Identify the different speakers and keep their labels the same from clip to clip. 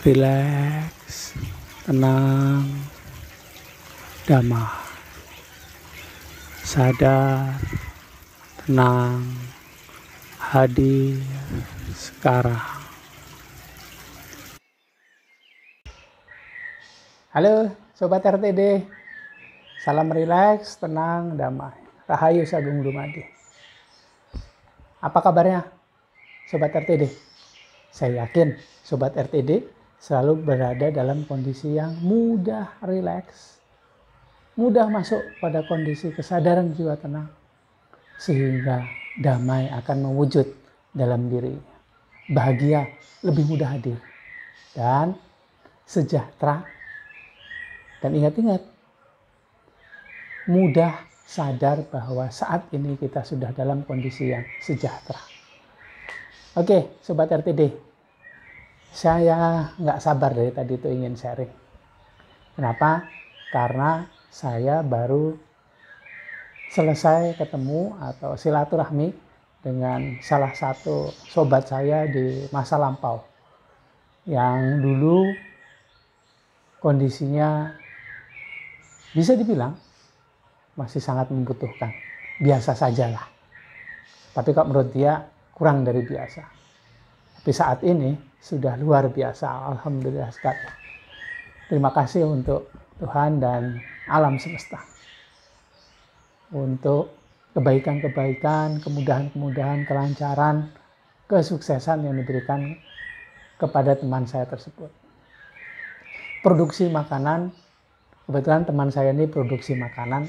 Speaker 1: rileks, tenang, damai, sadar, tenang, hadir sekarang. Halo Sobat RTD, salam rileks, tenang, damai. Rahayu Sagung Dumadi. Apa kabarnya Sobat RTD? Saya yakin Sobat RTD selalu berada dalam kondisi yang mudah rileks, mudah masuk pada kondisi kesadaran jiwa tenang, sehingga damai akan mewujud dalam diri. Bahagia lebih mudah hadir, dan sejahtera. Dan ingat-ingat, mudah sadar bahwa saat ini kita sudah dalam kondisi yang sejahtera. Oke, Sobat RTD, saya nggak sabar dari tadi itu ingin sharing. Kenapa? Karena saya baru selesai ketemu atau silaturahmi dengan salah satu sobat saya di masa lampau yang dulu kondisinya bisa dibilang masih sangat membutuhkan, biasa sajalah. Tapi kok menurut dia kurang dari biasa. Tapi saat ini sudah luar biasa, alhamdulillah sekali. Terima kasih untuk Tuhan dan alam semesta, untuk kebaikan-kebaikan, kemudahan-kemudahan, kelancaran, kesuksesan yang diberikan kepada teman saya tersebut. Produksi makanan, kebetulan teman saya ini produksi makanan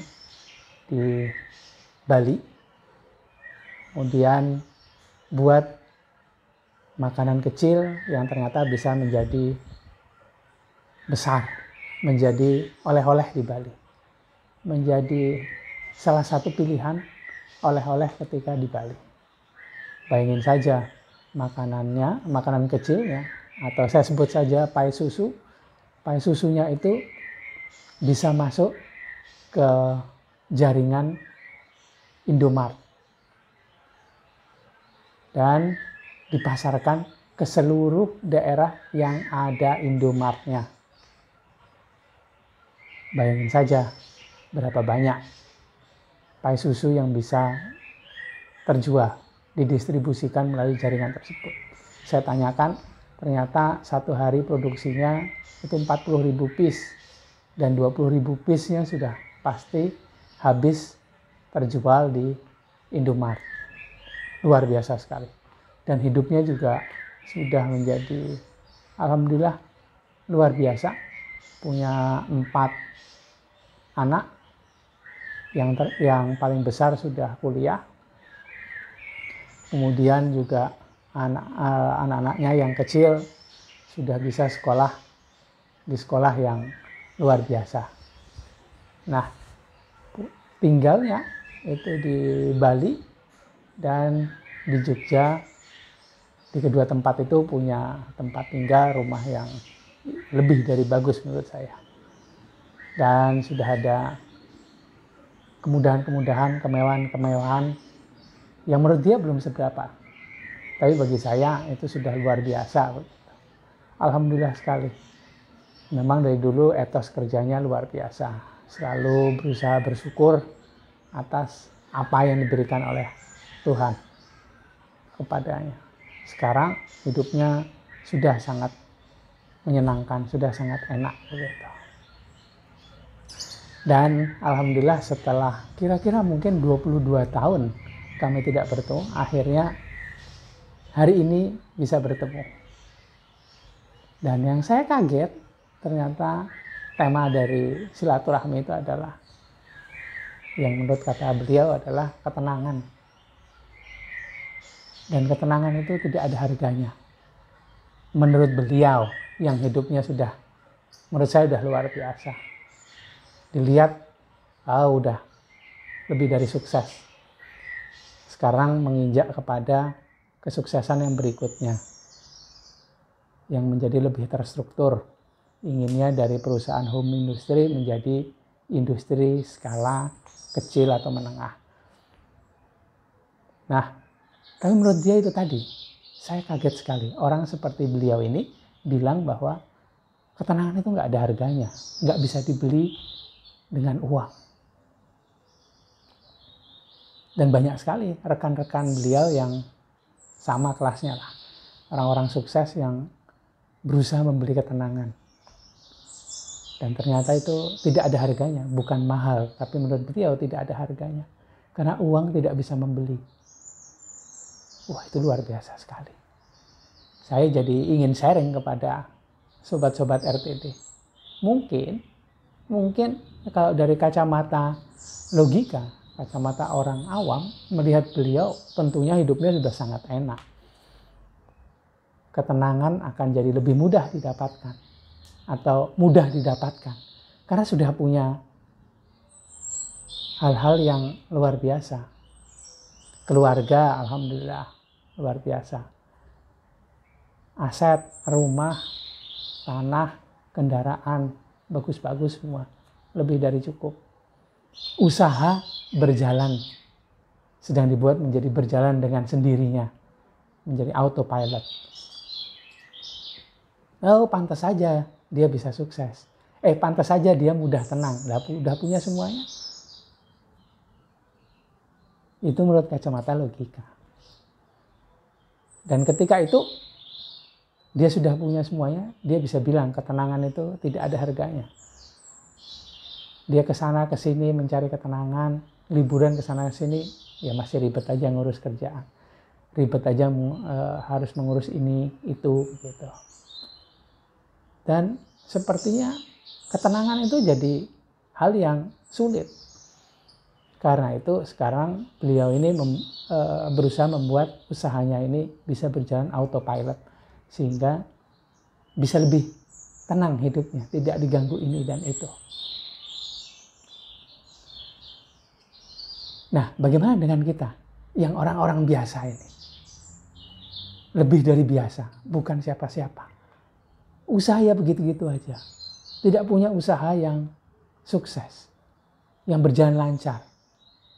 Speaker 1: di Bali, kemudian buat makanan kecil yang ternyata bisa menjadi besar, menjadi oleh-oleh di Bali, menjadi salah satu pilihan oleh-oleh ketika di Bali. Bayangin saja makanannya, makanan kecilnya, atau saya sebut saja pai susu. Pai susunya itu bisa masuk ke jaringan Indomart dan dipasarkan ke seluruh daerah yang ada Indomartnya. Bayangin saja berapa banyak pai susu yang bisa terjual, didistribusikan melalui jaringan tersebut. Saya tanyakan, ternyata satu hari produksinya itu 40.000 piece, dan 20.000 piece-nya sudah pasti habis terjual di Indomart. Luar biasa sekali. Dan hidupnya juga sudah menjadi, alhamdulillah, luar biasa. Punya 4 anak, yang paling besar sudah kuliah. Kemudian juga anak-anaknya yang kecil sudah bisa sekolah di sekolah yang luar biasa. Nah, tinggalnya itu di Bali dan di Jogja. Di kedua tempat itu punya tempat tinggal, rumah yang lebih dari bagus menurut saya. Dan sudah ada kemudahan-kemudahan, kemewahan-kemewahan yang menurut dia belum seberapa. Tapi bagi saya itu sudah luar biasa. Alhamdulillah sekali. Memang dari dulu etos kerjanya luar biasa. Selalu berusaha bersyukur atas apa yang diberikan oleh Tuhan kepadanya. Sekarang hidupnya sudah sangat menyenangkan, sudah sangat enak begitu. Dan alhamdulillah setelah kira-kira mungkin 22 tahun kami tidak bertemu, akhirnya hari ini bisa bertemu. Dan yang saya kaget, ternyata tema dari silaturahmi itu adalah, yang menurut kata beliau adalah ketenangan. Dan ketenangan itu tidak ada harganya. Menurut beliau yang hidupnya sudah, menurut saya sudah luar biasa. Dilihat, udah lebih dari sukses. Sekarang menginjak kepada kesuksesan yang berikutnya, yang menjadi lebih terstruktur. Inginnya dari perusahaan home industry menjadi industri skala kecil atau menengah. Nah, tapi menurut dia itu tadi, saya kaget sekali. Orang seperti beliau ini bilang bahwa ketenangan itu nggak ada harganya, nggak bisa dibeli dengan uang. Dan banyak sekali rekan-rekan beliau yang sama kelasnya lah, orang-orang sukses yang berusaha membeli ketenangan. Dan ternyata itu tidak ada harganya, bukan mahal, tapi menurut beliau tidak ada harganya. Karena uang tidak bisa membeli. Wah, itu luar biasa sekali. Saya jadi ingin sharing kepada sobat-sobat RTD. Mungkin kalau dari kacamata logika, kacamata orang awam, melihat beliau tentunya hidupnya sudah sangat enak. Ketenangan akan jadi lebih mudah didapatkan. Atau mudah didapatkan. Karena sudah punya hal-hal yang luar biasa. Keluarga, alhamdulillah, luar biasa. Aset, rumah, tanah, kendaraan, bagus-bagus semua. Lebih dari cukup. Usaha berjalan. Sedang dibuat menjadi berjalan dengan sendirinya. Menjadi autopilot. Oh, pantas saja dia bisa sukses. Pantas saja dia mudah tenang. Udah punya semuanya. Itu menurut kacamata logika. Dan ketika itu dia sudah punya semuanya, dia bisa bilang ketenangan itu tidak ada harganya. Dia kesana kesini mencari ketenangan, liburan kesana kesini, ya masih ribet aja ngurus kerjaan. Ribet aja harus mengurus ini, itu, gitu. Dan sepertinya ketenangan itu jadi hal yang sulit. Karena itu sekarang beliau ini berusaha membuat usahanya ini bisa berjalan autopilot. Sehingga bisa lebih tenang hidupnya. Tidak diganggu ini dan itu. Nah, bagaimana dengan kita? Yang orang-orang biasa ini. Lebih dari biasa. Bukan siapa-siapa. Usaha ya begitu-gitu aja. Tidak punya usaha yang sukses. Yang berjalan lancar.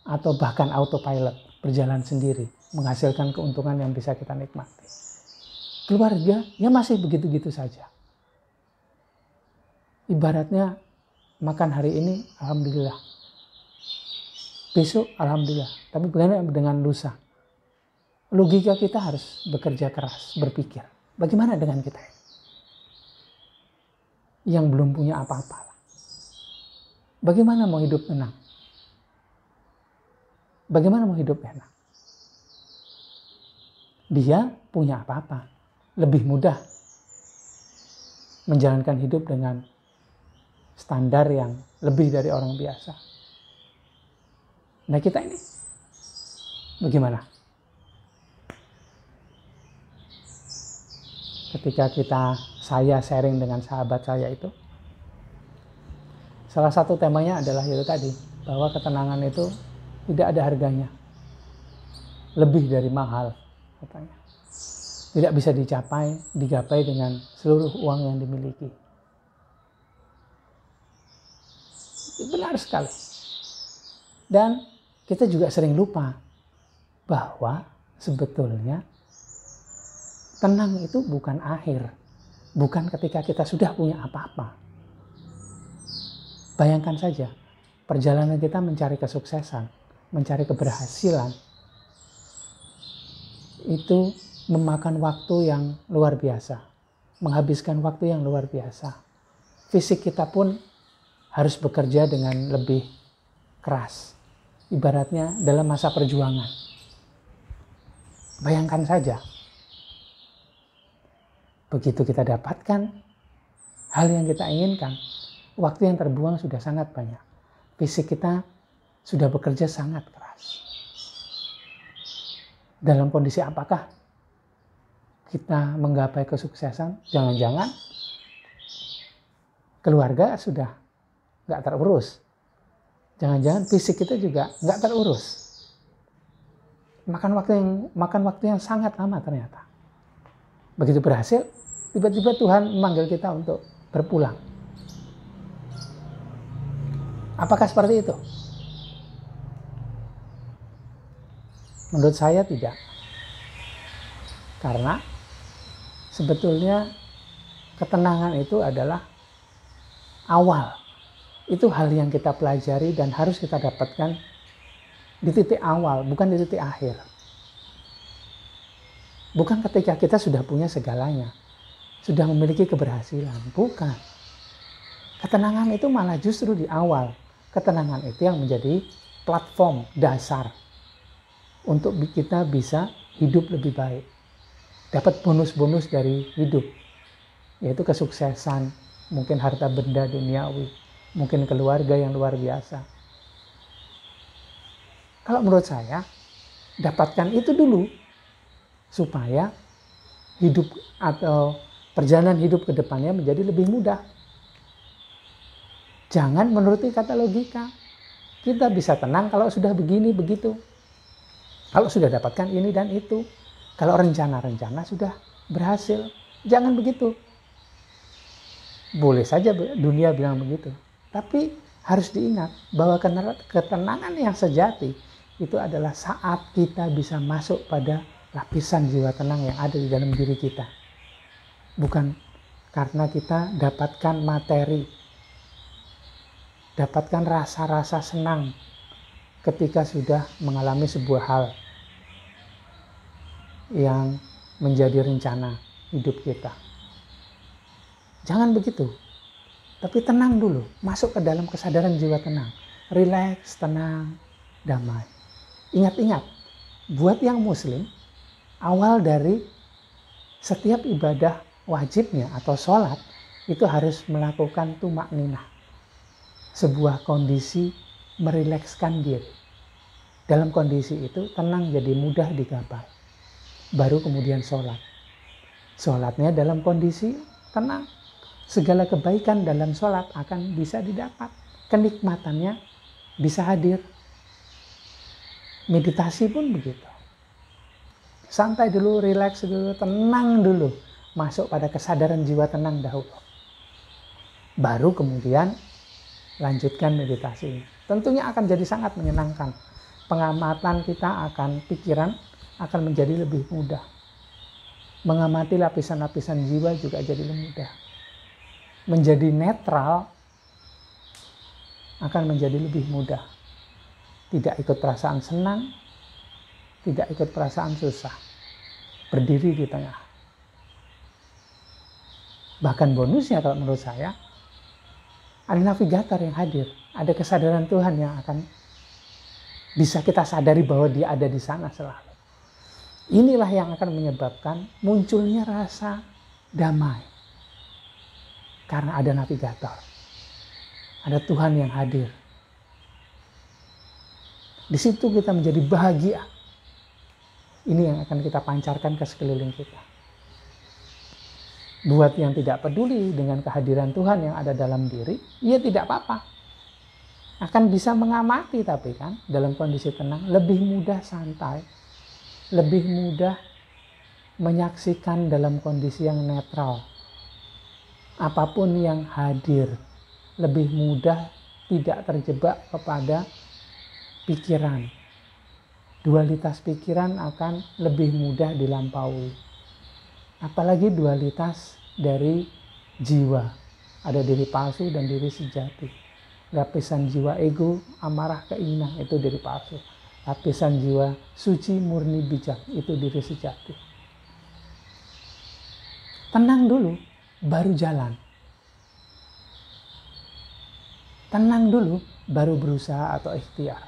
Speaker 1: Atau bahkan autopilot. Berjalan sendiri. Menghasilkan keuntungan yang bisa kita nikmati. Keluarga ya masih begitu-gitu saja. Ibaratnya makan hari ini, alhamdulillah. Besok, alhamdulillah. Tapi bagaimana dengan lusa? Logika kita harus bekerja keras, berpikir. Bagaimana dengan kita yang belum punya apa-apa? Bagaimana mau hidup tenang? Bagaimana mau hidup enak? Dia punya apa-apa. Lebih mudah menjalankan hidup dengan standar yang lebih dari orang biasa. Nah, kita ini bagaimana? Ketika saya sharing dengan sahabat saya itu, salah satu temanya adalah itu tadi, bahwa ketenangan itu tidak ada harganya. Lebih dari mahal, katanya. Tidak bisa digapai dengan seluruh uang yang dimiliki. Benar sekali. Dan kita juga sering lupa bahwa sebetulnya tenang itu bukan akhir. Bukan ketika kita sudah punya apa-apa. Bayangkan saja, perjalanan kita mencari kesuksesan, mencari keberhasilan, itu memakan waktu yang luar biasa, menghabiskan waktu yang luar biasa. Fisik kita pun harus bekerja dengan lebih keras, ibaratnya dalam masa perjuangan. Bayangkan saja, begitu kita dapatkan hal yang kita inginkan, waktu yang terbuang sudah sangat banyak. Fisik kita sudah bekerja sangat keras. Dalam kondisi apakah kita menggapai kesuksesan? Jangan-jangan keluarga sudah nggak terurus. Jangan-jangan fisik kita juga nggak terurus. Makan waktu yang sangat lama ternyata. Begitu berhasil, tiba-tiba Tuhan memanggil kita untuk berpulang. Apakah seperti itu? Menurut saya tidak. Karena sebetulnya ketenangan itu adalah awal. Itu hal yang kita pelajari dan harus kita dapatkan di titik awal, bukan di titik akhir. Bukan ketika kita sudah punya segalanya, sudah memiliki keberhasilan, bukan. Ketenangan itu malah justru di awal. Ketenangan itu yang menjadi platform dasar untuk kita bisa hidup lebih baik. Dapat bonus-bonus dari hidup, yaitu kesuksesan, mungkin harta benda duniawi, mungkin keluarga yang luar biasa. Kalau menurut saya, dapatkan itu dulu supaya hidup atau perjalanan hidup ke depannya menjadi lebih mudah. Jangan menuruti kata logika. Kita bisa tenang kalau sudah begini, begitu. Kalau sudah dapatkan ini dan itu. Kalau rencana-rencana sudah berhasil. Jangan begitu. Boleh saja dunia bilang begitu. Tapi harus diingat bahwa ketenangan yang sejati itu adalah saat kita bisa masuk pada lapisan jiwa tenang yang ada di dalam diri kita. Bukan karena kita dapatkan materi, dapatkan rasa-rasa senang ketika sudah mengalami sebuah hal yang menjadi rencana hidup kita. Jangan begitu. Tapi tenang dulu, masuk ke dalam kesadaran jiwa tenang. Rileks, tenang, damai. Ingat-ingat, buat yang muslim, awal dari setiap ibadah wajibnya atau sholat, itu harus melakukan tumak ninah. Sebuah kondisi merilekskan diri. Dalam kondisi itu, tenang jadi mudah digapai. Baru kemudian sholat. Sholatnya dalam kondisi tenang. Segala kebaikan dalam sholat akan bisa didapat. Kenikmatannya bisa hadir. Meditasi pun begitu. Santai dulu, rileks dulu, tenang dulu. Masuk pada kesadaran jiwa tenang dahulu. Baru kemudian lanjutkan meditasi. Tentunya akan jadi sangat menyenangkan. Pengamatan kita akan pikiran akan menjadi lebih mudah. Mengamati lapisan-lapisan jiwa juga jadi lebih mudah. Menjadi netral akan menjadi lebih mudah. Tidak ikut perasaan senang, tidak ikut perasaan susah. Berdiri di tengah. Bahkan bonusnya kalau menurut saya, ada navigator yang hadir, ada kesadaran Tuhan yang akan bisa kita sadari bahwa dia ada di sana selalu. Inilah yang akan menyebabkan munculnya rasa damai. Karena ada navigator. Ada Tuhan yang hadir. Di situ kita menjadi bahagia. Ini yang akan kita pancarkan ke sekeliling kita. Buat yang tidak peduli dengan kehadiran Tuhan yang ada dalam diri, ya tidak apa-apa. Akan bisa mengamati tapi kan, dalam kondisi tenang, lebih mudah santai. Lebih mudah menyaksikan dalam kondisi yang netral. Apapun yang hadir, lebih mudah tidak terjebak kepada pikiran. Dualitas pikiran akan lebih mudah dilampaui. Apalagi dualitas dari jiwa. Ada diri palsu dan diri sejati. Lapisan jiwa ego, amarah, keinginan itu diri palsu. Lapisan jiwa suci, murni, bijak itu diri sejati. Tenang dulu. Baru jalan. Tenang dulu, baru berusaha atau ikhtiar.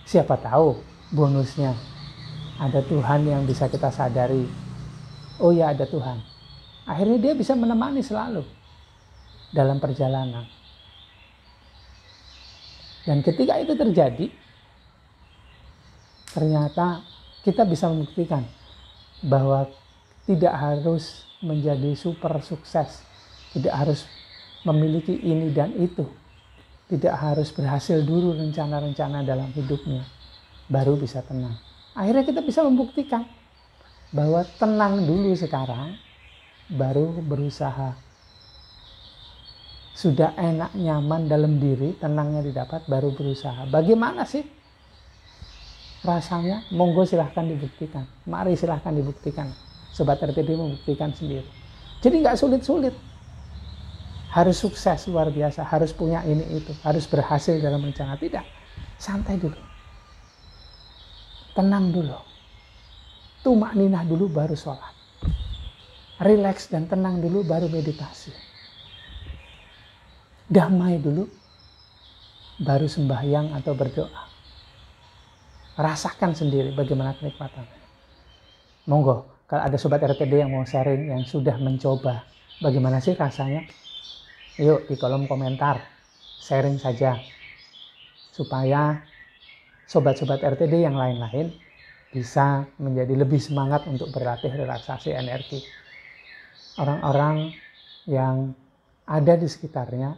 Speaker 1: Siapa tahu bonusnya ada Tuhan yang bisa kita sadari. Oh ya, ada Tuhan. Akhirnya dia bisa menemani selalu dalam perjalanan. Dan ketika itu terjadi, ternyata kita bisa membuktikan bahwa tidak harus menjadi super sukses, tidak harus memiliki ini dan itu, tidak harus berhasil dulu rencana-rencana dalam hidupnya, baru bisa tenang. Akhirnya kita bisa membuktikan bahwa tenang dulu sekarang, baru berusaha. Sudah enak, nyaman dalam diri, tenangnya didapat, baru berusaha. Bagaimana sih rasanya? Monggo silahkan dibuktikan. Mari silahkan dibuktikan. Sobat RTD membuktikan sendiri. Jadi nggak sulit-sulit. Harus sukses luar biasa, harus punya ini itu, harus berhasil dalam rencana. Tidak, santai dulu. Tenang dulu. Tumakninah dulu baru sholat. Relax dan tenang dulu baru meditasi. Damai dulu baru sembahyang atau berdoa. Rasakan sendiri bagaimana kenikmatannya. Monggo, kalau ada sobat RTD yang mau sharing, yang sudah mencoba, bagaimana sih rasanya? Yuk di kolom komentar, sharing saja. Supaya sobat-sobat RTD yang lain-lain bisa menjadi lebih semangat untuk berlatih relaksasi energi. Orang-orang yang ada di sekitarnya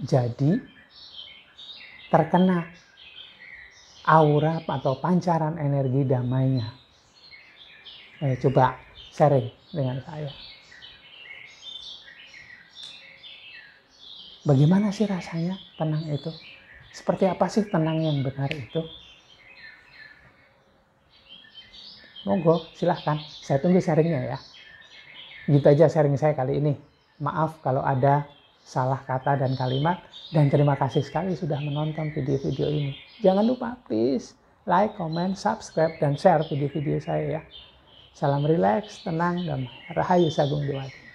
Speaker 1: jadi terkena aura atau pancaran energi damainya. Coba sharing dengan saya. Bagaimana sih rasanya tenang itu? Seperti apa sih tenang yang benar itu? Monggo, silahkan. Saya tunggu sharingnya ya. Gitu aja sharing saya kali ini. Maaf kalau ada salah kata dan kalimat. Dan terima kasih sekali sudah menonton video-video ini. Jangan lupa please like, comment, subscribe, dan share video-video saya ya. Salam rileks, tenang, damai. Rahayu Sagung Dewadi.